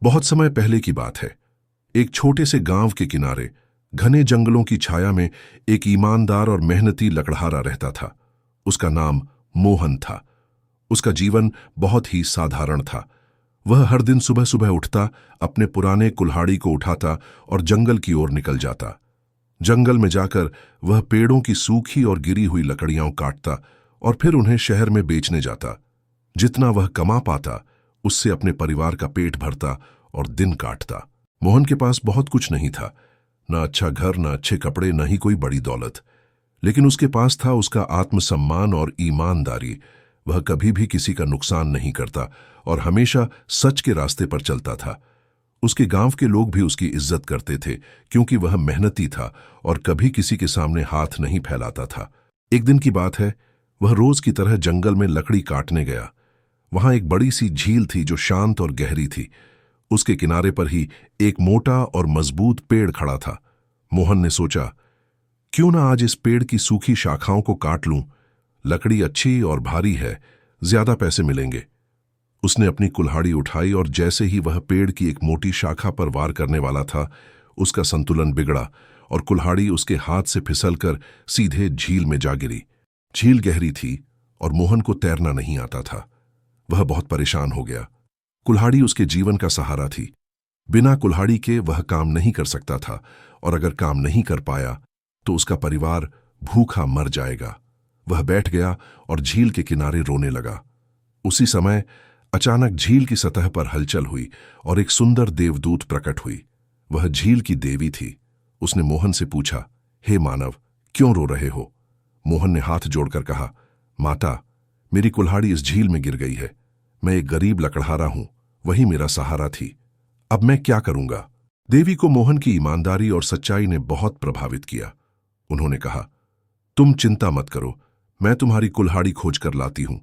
बहुत समय पहले की बात है। एक छोटे से गांव के किनारे घने जंगलों की छाया में एक ईमानदार और मेहनती लकड़हारा रहता था। उसका नाम मोहन था। उसका जीवन बहुत ही साधारण था। वह हर दिन सुबह सुबह उठता, अपने पुराने कुल्हाड़ी को उठाता और जंगल की ओर निकल जाता। जंगल में जाकर वह पेड़ों की सूखी और गिरी हुई लकड़ियां काटता और फिर उन्हें शहर में बेचने जाता। जितना वह कमा पाता उससे अपने परिवार का पेट भरता और दिन काटता। मोहन के पास बहुत कुछ नहीं था, न अच्छा घर, न अच्छे कपड़े, न ही कोई बड़ी दौलत। लेकिन उसके पास था उसका आत्मसम्मान और ईमानदारी। वह कभी भी किसी का नुकसान नहीं करता और हमेशा सच के रास्ते पर चलता था। उसके गांव के लोग भी उसकी इज्जत करते थे, क्योंकि वह मेहनती था और कभी किसी के सामने हाथ नहीं फैलाता था। एक दिन की बात है, वह रोज की तरह जंगल में लकड़ी काटने गया। वहां एक बड़ी सी झील थी जो शांत और गहरी थी। उसके किनारे पर ही एक मोटा और मजबूत पेड़ खड़ा था। मोहन ने सोचा, क्यों ना आज इस पेड़ की सूखी शाखाओं को काट लूं। लकड़ी अच्छी और भारी है, ज्यादा पैसे मिलेंगे। उसने अपनी कुल्हाड़ी उठाई और जैसे ही वह पेड़ की एक मोटी शाखा पर वार करने वाला था, उसका संतुलन बिगड़ा और कुल्हाड़ी उसके हाथ से फिसलकर सीधे झील में जा गिरी। झील गहरी थी और मोहन को तैरना नहीं आता था। वह बहुत परेशान हो गया। कुल्हाड़ी उसके जीवन का सहारा थी। बिना कुल्हाड़ी के वह काम नहीं कर सकता था, और अगर काम नहीं कर पाया तो उसका परिवार भूखा मर जाएगा। वह बैठ गया और झील के किनारे रोने लगा। उसी समय अचानक झील की सतह पर हलचल हुई और एक सुंदर देवदूत प्रकट हुई। वह झील की देवी थी। उसने मोहन से पूछा, हे मानव, क्यों रो रहे हो? मोहन ने हाथ जोड़कर कहा, माता, मेरी कुल्हाड़ी इस झील में गिर गई है। मैं एक गरीब लकड़हारा हूं, वही मेरा सहारा थी। अब मैं क्या करूंगा? देवी को मोहन की ईमानदारी और सच्चाई ने बहुत प्रभावित किया। उन्होंने कहा, तुम चिंता मत करो, मैं तुम्हारी कुल्हाड़ी खोज कर लाती हूं।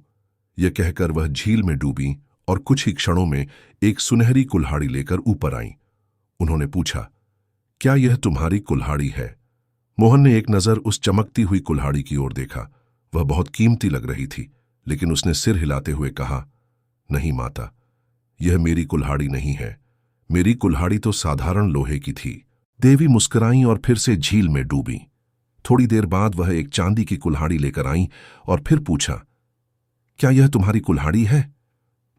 यह कहकर वह झील में डूबी और कुछ ही क्षणों में एक सुनहरी कुल्हाड़ी लेकर ऊपर आईं। उन्होंने पूछा, क्या यह तुम्हारी कुल्हाड़ी है? मोहन ने एक नजर उस चमकती हुई कुल्हाड़ी की ओर देखा। वह बहुत कीमती लग रही थी, लेकिन उसने सिर हिलाते हुए कहा, नहीं माता, यह मेरी कुल्हाड़ी नहीं है। मेरी कुल्हाड़ी तो साधारण लोहे की थी। देवी मुस्कुराईं और फिर से झील में डूबी। थोड़ी देर बाद वह एक चांदी की कुल्हाड़ी लेकर आईं और फिर पूछा, क्या यह तुम्हारी कुल्हाड़ी है?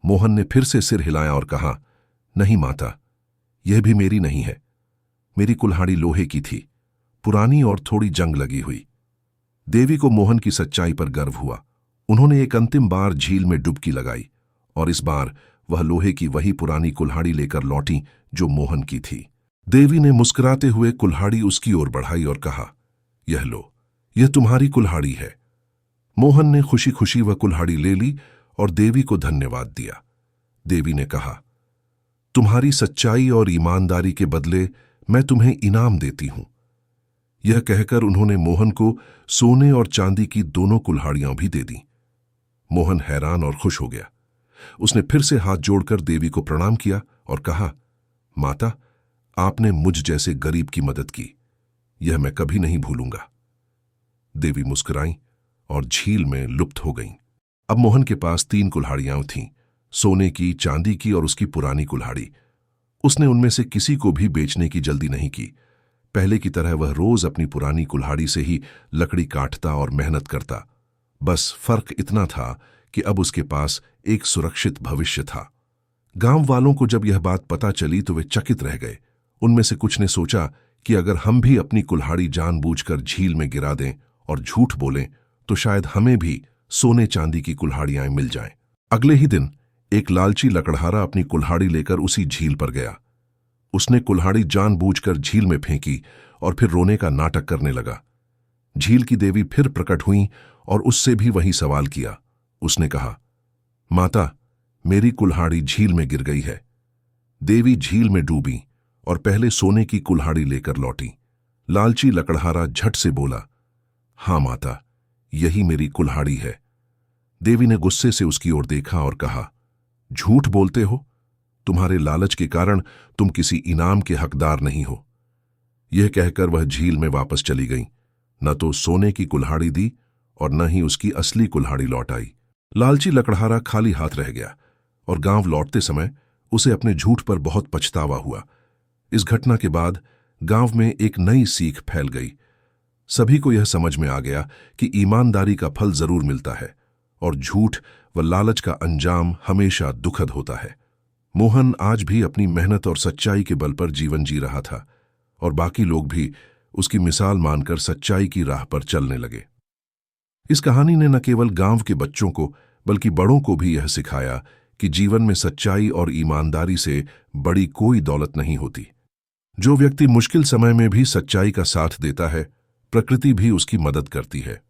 मोहन ने फिर से सिर हिलाया और कहा, नहीं माता, यह भी मेरी नहीं है। मेरी कुल्हाड़ी लोहे की थी, पुरानी और थोड़ी जंग लगी हुई। देवी को मोहन की सच्चाई पर गर्व हुआ। उन्होंने एक अंतिम बार झील में डुबकी लगाई और इस बार वह लोहे की वही पुरानी कुल्हाड़ी लेकर लौटी जो मोहन की थी। देवी ने मुस्कुराते हुए कुल्हाड़ी उसकी ओर बढ़ाई और कहा, यह लो, यह तुम्हारी कुल्हाड़ी है। मोहन ने खुशी खुशी वह कुल्हाड़ी ले ली और देवी को धन्यवाद दिया। देवी ने कहा, तुम्हारी सच्चाई और ईमानदारी के बदले मैं तुम्हें इनाम देती हूं। यह कहकर उन्होंने मोहन को सोने और चांदी की दोनों कुल्हाड़ियां भी दे दी। मोहन हैरान और खुश हो गया। उसने फिर से हाथ जोड़कर देवी को प्रणाम किया और कहा, माता, आपने मुझ जैसे गरीब की मदद की, यह मैं कभी नहीं भूलूंगा। देवी मुस्कुराईं और झील में लुप्त हो गईं। अब मोहन के पास 3 कुल्हाड़ियां थीं, सोने की, चांदी की और उसकी पुरानी कुल्हाड़ी। उसने उनमें से किसी को भी बेचने की जल्दी नहीं की। पहले की तरह वह रोज अपनी पुरानी कुल्हाड़ी से ही लकड़ी काटता और मेहनत करता। बस फर्क इतना था कि अब उसके पास एक सुरक्षित भविष्य था। गांव वालों को जब यह बात पता चली तो वे चकित रह गए। उनमें से कुछ ने सोचा कि अगर हम भी अपनी कुल्हाड़ी जानबूझकर झील में गिरा दें और झूठ बोलें तो शायद हमें भी सोने चांदी की कुल्हाड़ियां मिल जाएं। अगले ही दिन एक लालची लकड़हारा अपनी कुल्हाड़ी लेकर उसी झील पर गया। उसने कुल्हाड़ी जानबूझकर झील में फेंकी और फिर रोने का नाटक करने लगा। झील की देवी फिर प्रकट हुई और उससे भी वही सवाल किया। उसने कहा, माता, मेरी कुल्हाड़ी झील में गिर गई है। देवी झील में डूबी और पहले सोने की कुल्हाड़ी लेकर लौटी। लालची लकड़हारा झट से बोला, हाँ माता, यही मेरी कुल्हाड़ी है। देवी ने गुस्से से उसकी ओर देखा और कहा, झूठ बोलते हो। तुम्हारे लालच के कारण तुम किसी इनाम के हकदार नहीं हो। यह कहकर वह झील में वापस चली गई। न तो सोने की कुल्हाड़ी दी और न ही उसकी असली कुल्हाड़ी लौट आई। लालची लकड़हारा खाली हाथ रह गया और गांव लौटते समय उसे अपने झूठ पर बहुत पछतावा हुआ। इस घटना के बाद गांव में एक नई सीख फैल गई। सभी को यह समझ में आ गया कि ईमानदारी का फल जरूर मिलता है और झूठ व लालच का अंजाम हमेशा दुखद होता है। मोहन आज भी अपनी मेहनत और सच्चाई के बल पर जीवन जी रहा था और बाकी लोग भी उसकी मिसाल मानकर सच्चाई की राह पर चलने लगे। इस कहानी ने न केवल गांव के बच्चों को बल्कि बड़ों को भी यह सिखाया कि जीवन में सच्चाई और ईमानदारी से बड़ी कोई दौलत नहीं होती। जो व्यक्ति मुश्किल समय में भी सच्चाई का साथ देता है, प्रकृति भी उसकी मदद करती है।